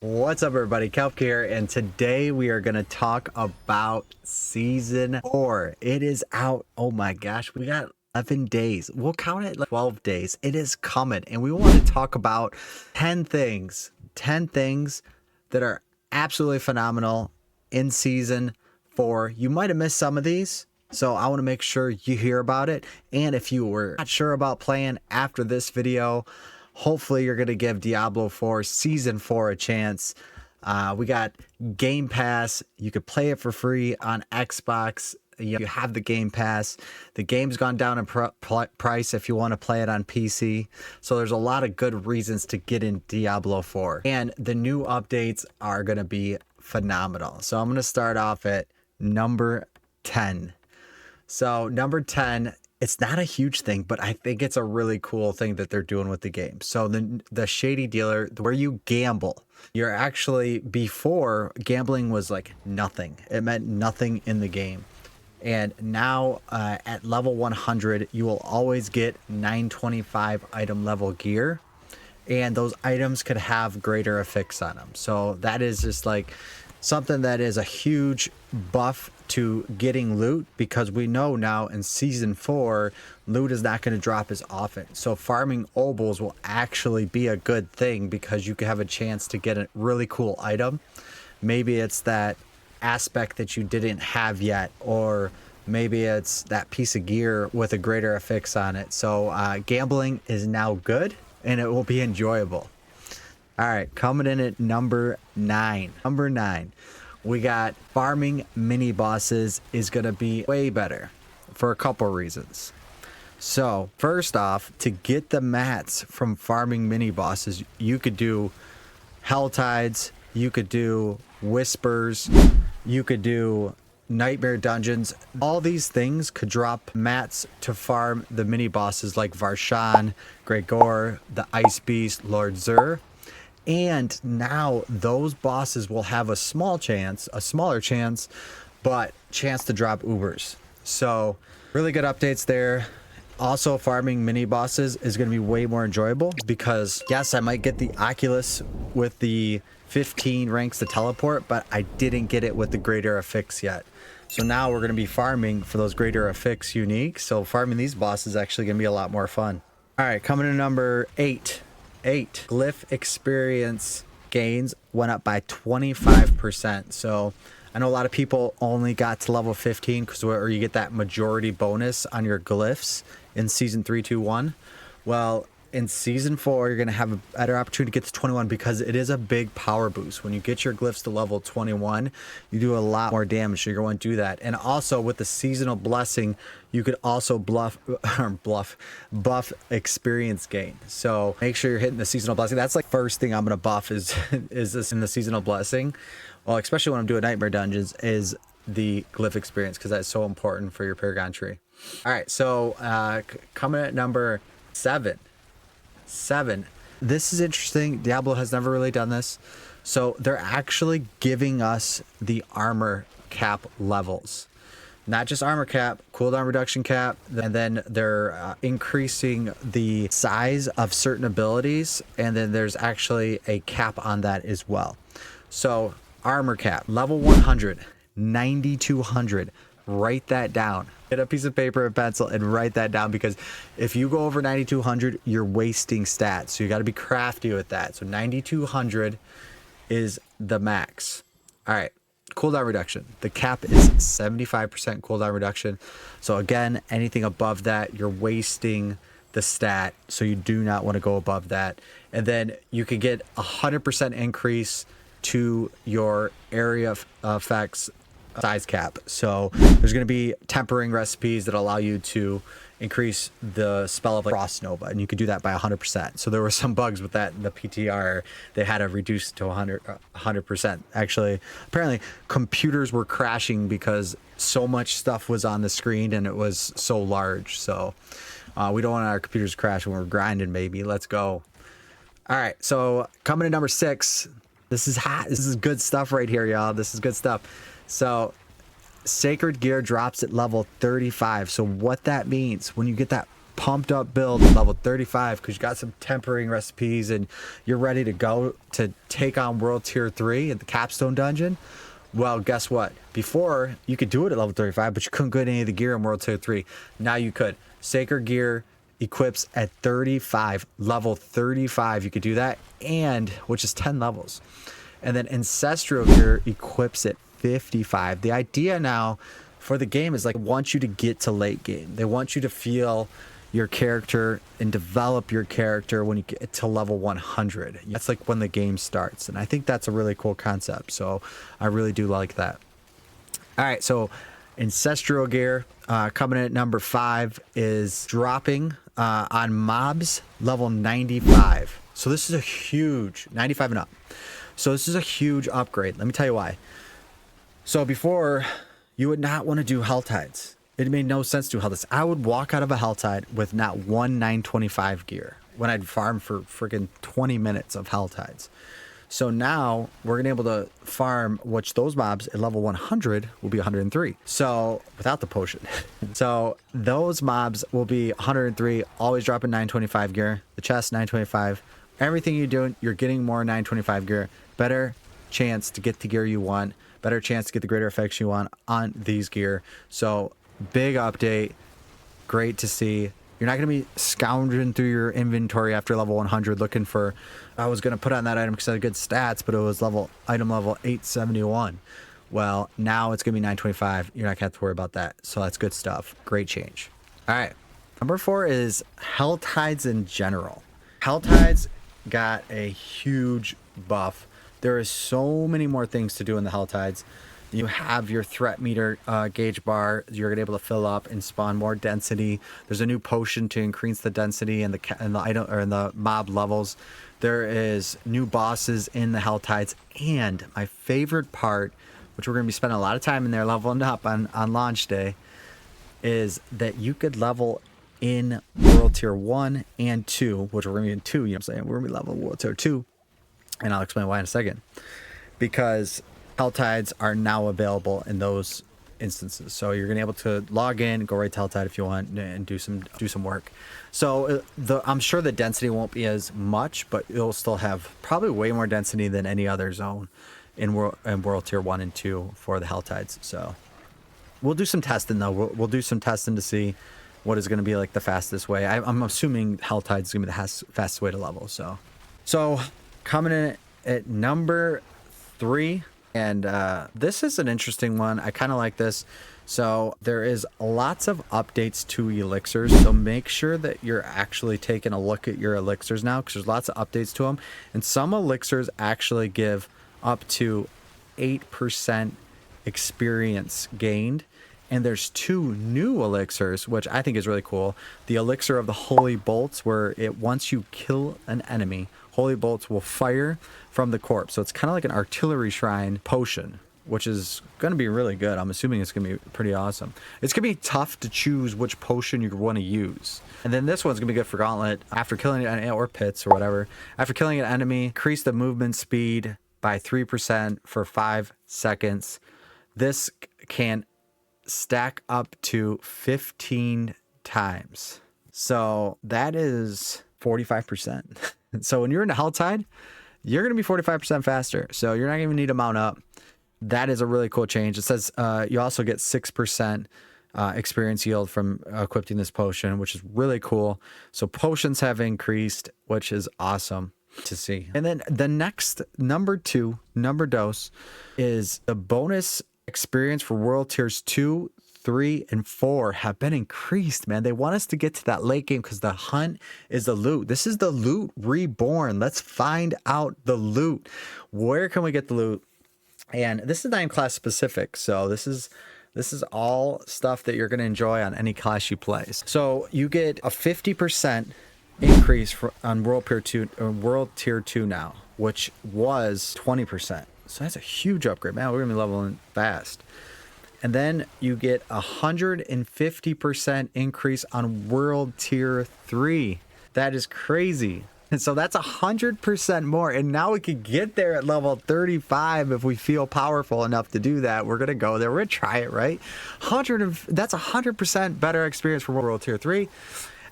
What's up, everybody? Kelp here, and today we are going to talk about season 4. It is out. Oh my gosh, we got 11 days. We'll count it like 12 days. It is coming, and we want to talk about 10 things that are absolutely phenomenal in season 4. You might have missed some of these, so I want to make sure you hear about it. And if you were not sure about playing after this video, hopefully you're going to give Diablo 4 Season 4 a chance. We got Game Pass. You could play it for free on Xbox. You have the Game Pass. The game's gone down in price if you want to play it on PC. So there's a lot of good reasons to get in Diablo 4. And the new updates are going to be phenomenal. So I'm going to start off at number 10. So number 10, it's not a huge thing, but I think it's a really cool thing that they're doing with the game. So the shady dealer, where you gamble, you're actually, before, gambling was like nothing. It meant nothing in the game. And now at level 100, you will always get 925 item level gear. And those items could have greater effects on them. So that is just like something that is a huge buff to getting loot, because we know now in season 4 loot is not going to drop as often. So farming obols will actually be a good thing, because you could have a chance to get a really cool item. Maybe it's that aspect that you didn't have yet, or maybe it's that piece of gear with a greater affix on it. So gambling is now good, and it will be enjoyable. All right, coming in at number 9. Number 9, we got farming mini bosses is going to be way better for a couple reasons. So first off, to get the mats from farming mini bosses, you could do Hell Tides, you could do Whispers, you could do Nightmare Dungeons. All these things could drop mats to farm the mini bosses like Varshan, Gregor, the Ice Beast, Lord Zur. And now those bosses will have a smaller chance, but chance to drop Ubers. So really good updates there. Also, farming mini bosses is going to be way more enjoyable, because yes, I might get the Oculus with the 15 ranks to teleport, but I didn't get it with the greater affix yet. So now we're going to be farming for those greater affix unique. So farming these bosses is actually going to be a lot more fun. All right, coming to number 8. Glyph experience gains went up by 25%. So I know a lot of people only got to level 15 because where you get that majority bonus on your glyphs in season 321. Well, in season 4, you're going to have a better opportunity to get to 21, because it is a big power boost. When you get your glyphs to level 21, you do a lot more damage, so you're going to do that. And also with the seasonal blessing, you could also buff experience gain. So make sure you're hitting the seasonal blessing. That's like first thing I'm going to buff is this in the seasonal blessing. Well, especially when I'm doing Nightmare Dungeons, is the glyph experience, because that's so important for your Paragon tree. All right, so coming at number 7. This is interesting. Diablo has never really done this. So they're actually giving us the armor cap levels. Not just armor cap, cooldown reduction cap, and then they're increasing the size of certain abilities, and then there's actually a cap on that as well. So armor cap, level 100, 9200. Write that down. Get a piece of paper and pencil and write that down, because if you go over 9200, you're wasting stats. So you got to be crafty with that. So 9200 is the max. All right, cooldown reduction. The cap is 75% cooldown reduction. So again, anything above that, you're wasting the stat. So you do not want to go above that. And then you can get 100% increase to your area effects size cap. So there's going to be tempering recipes that allow you to increase the spell of like Frost Nova, and you could do that by 100%. So there were some bugs with that in the PTR. They had to reduce to 100%. Actually, apparently computers were crashing because so much stuff was on the screen and it was so large. So we don't want our computers to crash when we're grinding, baby. Let's go. All right, so coming to number 6. This is hot. This is good stuff right here, y'all. This is good stuff. So Sacred Gear drops at level 35. So what that means, when you get that pumped up build at level 35 because you got some tempering recipes and you're ready to go to take on World Tier 3 at the Capstone Dungeon, well, guess what? Before, you could do it at level 35, but you couldn't get any of the gear in World Tier 3. Now you could. Sacred Gear equips at 35, level 35. You could do that, and which is 10 levels. And then Ancestral Gear equips at 55. The idea now for the game is like, want you to get to late game. They want you to feel your character and develop your character when you get to level 100. That's like when the game starts. And I think that's a really cool concept. So I really do like that. All right. So Ancestral Gear coming in at number 5 is dropping on mobs level 95. So this is a huge 95 and up. So this is a huge upgrade. Let me tell you why. So before, you would not want to do Hell Tides. It made no sense to do Hell Tides. I would walk out of a Hell Tide with not one 925 gear when I'd farm for freaking 20 minutes of Hell Tides. So now we're going to be able to farm, which those mobs at level 100 will be 103. So without the potion. So those mobs will be 103, always dropping 925 gear. The chest, 925. Everything you're doing, you're getting more 925 gear. Better chance to get the gear you want. Better chance to get the greater effects you want on these gear. So big update. Great to see. You're not going to be scounging through your inventory after level 100 looking for, I was going to put on that item because it had good stats, but it was item level 871. Well, now it's going to be 925. You're not going to have to worry about that. So that's good stuff. Great change. All right. Number 4 is Hell Tides in general. Hell Tides got a huge buff. There is so many more things to do in the Hell Tides. You have your threat meter gauge bar. You're gonna be able to fill up and spawn more density. There's a new potion to increase the density and the item or in the mob levels. There is new bosses in the Hell Tides, and my favorite part, which we're gonna be spending a lot of time in there leveling up on launch day, is that you could level in World Tier 1 and 2, which we're gonna be in 2. You know what I'm saying? We're gonna be level World Tier 2. And I'll explain why in a second. Because Hell Tides are now available in those instances. So you're gonna be able to log in, go right to Hell Tide if you want, and do some work. So I'm sure the density won't be as much, but it'll still have probably way more density than any other zone in World Tier 1 and 2 for the Hell Tides. So we'll do some testing though. We'll do some testing to see what is gonna be like the fastest way. I'm assuming Hell Tides is gonna be the fastest way to level. So coming in at number 3, and this is an interesting one. I kind of like this. So there is lots of updates to elixirs, so make sure that you're actually taking a look at your elixirs now, because there's lots of updates to them, and some elixirs actually give up to 8% experience gained. And there's 2 new elixirs, which I think is really cool. The elixir of the Holy Bolts, where once you kill an enemy, Holy Bolts will fire from the corpse. So it's kind of like an artillery shrine potion, which is going to be really good. I'm assuming it's going to be pretty awesome. It's going to be tough to choose which potion you want to use. And then this one's going to be good for Gauntlet. After killing an or pits or whatever. After killing an enemy, increase the movement speed by 3% for 5 seconds. This can stack up to 15 times. So that is 45%. So when you're in a Hell Tide, you're going to be 45% faster. So you're not going to need to mount up. That is a really cool change. It says you also get 6% experience yield from equipping this potion, which is really cool. So potions have increased, which is awesome to see. And then the next number 2 dose is the bonus experience for World Tiers 2, 3, and 4 have been increased, man. They want us to get to that late game because the hunt is the loot. This is the loot reborn. Let's find out the loot. Where can we get the loot? And this is not even class specific, so this is all stuff that you're going to enjoy on any class you play. So you get a 50% increase on World Tier 2 now, which was 20%. So that's a huge upgrade, man. We're gonna be leveling fast. And then you get 150% increase on World Tier 3. That is crazy. And so that's 100% more. And now we can get there at level 35 if we feel powerful enough to do that. We're gonna go there. We're gonna try it, right? That's 100% better experience for World Tier 3.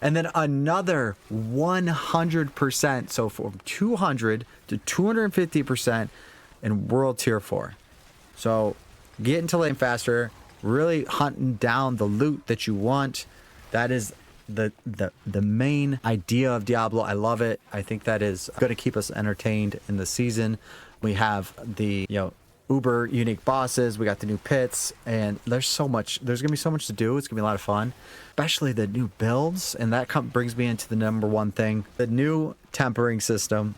and then another 100%. So from 200 to 250% in World Tier 4. So get into lane faster, really hunting down the loot that you want. That is the main idea of Diablo. I love it. I think that is going to keep us entertained in the season. We have the, uber unique bosses. We got the new pits, and there's going to be so much to do. It's going to be a lot of fun, especially the new builds. And that brings me into the number one thing, the new tempering system,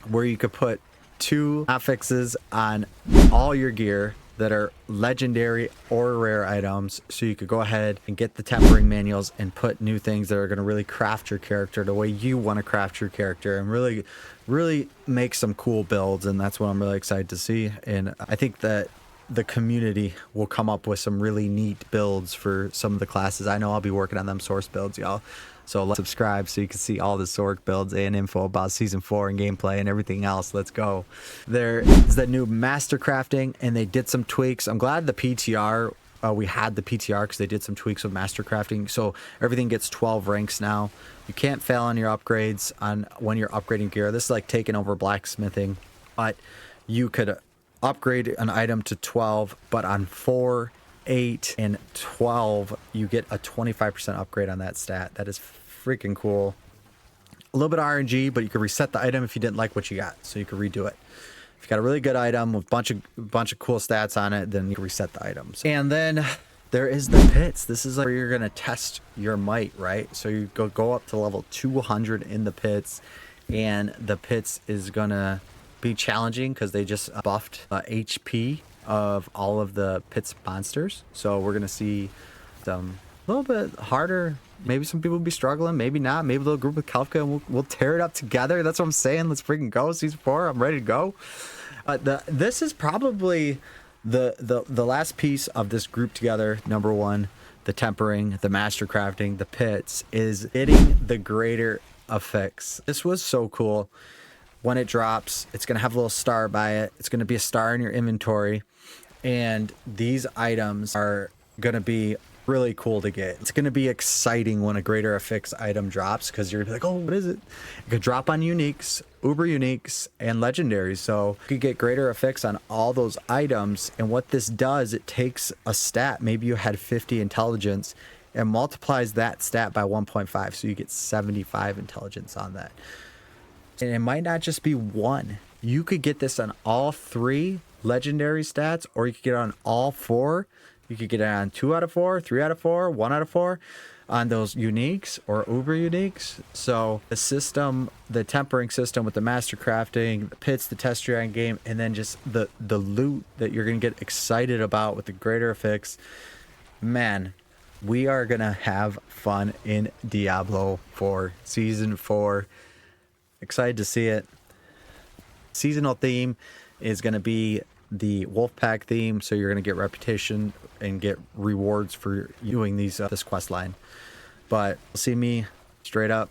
where you could put 2 affixes on all your gear that are legendary or rare items, so you could go ahead and get the tempering manuals and put new things that are going to really craft your character the way you want to craft your character, and really make some cool builds. And that's what I'm really excited to see. And I think that the community will come up with some really neat builds for some of the classes. I know I'll be working on them source builds, y'all. So let's subscribe so you can see all the Sork builds and info about Season 4 and gameplay and everything else. Let's go. There is the new Master Crafting, and they did some tweaks. I'm glad the PTR, we had the PTR because they did some tweaks with Master Crafting. So everything gets 12 ranks now. You can't fail on your upgrades when you're upgrading gear. This is like taking over blacksmithing. But you could upgrade an item to 12, but on 4, 8, and 12, you get a 25% upgrade on that stat. That is freaking cool. A little bit of RNG, but you can reset the item if you didn't like what you got, so you can redo it. If you got a really good item with a bunch of cool stats on it, then you can reset the items. And then there is the pits. This is like where you're gonna test your might, right? So you go up to level 200 in the pits, and the pits is gonna be challenging because they just buffed HP of all of the pits monsters. So we're gonna see some a little bit harder. Maybe some people will be struggling, maybe not. Maybe they'll group with Kafka and we'll tear it up together. That's what I'm saying. Let's freaking go. Season 4, I'm ready to go. This is probably the last piece of this group together. Number one, the tempering, the master crafting, the pits, is getting the greater effects. This was so cool. When it drops, it's going to have a little star by it. It's going to be a star in your inventory. And these items are going to be really cool to get. It's going to be exciting when a greater affix item drops, because you're like, oh, what is it? It could drop on uniques, uber uniques, and legendaries. So you could get greater affix on all those items. And what this does, it takes a stat. Maybe you had 50 intelligence and multiplies that stat by 1.5. So you get 75 intelligence on that. And it might not just be one. You could get this on all 3 legendary stats, or you could get it on all 4. You could get it on 2 out of 4, 3 out of 4, 1 out of 4 on those uniques or uber uniques. So the system, the tempering system with the master crafting, the pits, the test your end game, and then just the loot that you're going to get excited about with the greater affix. Man, we are going to have fun in Diablo 4 Season 4. Excited to see it. Seasonal theme is going to be the Wolfpack theme, so you're going to get reputation and get rewards for doing this quest line. But see me straight up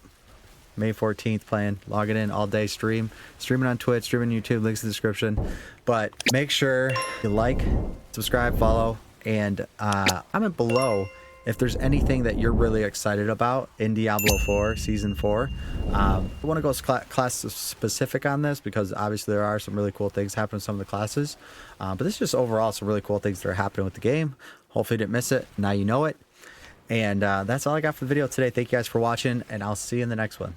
May 14th playing, logging in all day, streaming on Twitch, streaming YouTube, links in the description. But make sure you like, subscribe, follow, and comment below if there's anything that you're really excited about in Diablo 4 Season 4. I want to go class specific on this, because obviously there are some really cool things happening in some of the classes. But this is just overall some really cool things that are happening with the game. Hopefully you didn't miss it. Now you know it. And that's all I got for the video today. Thank you guys for watching, and I'll see you in the next one.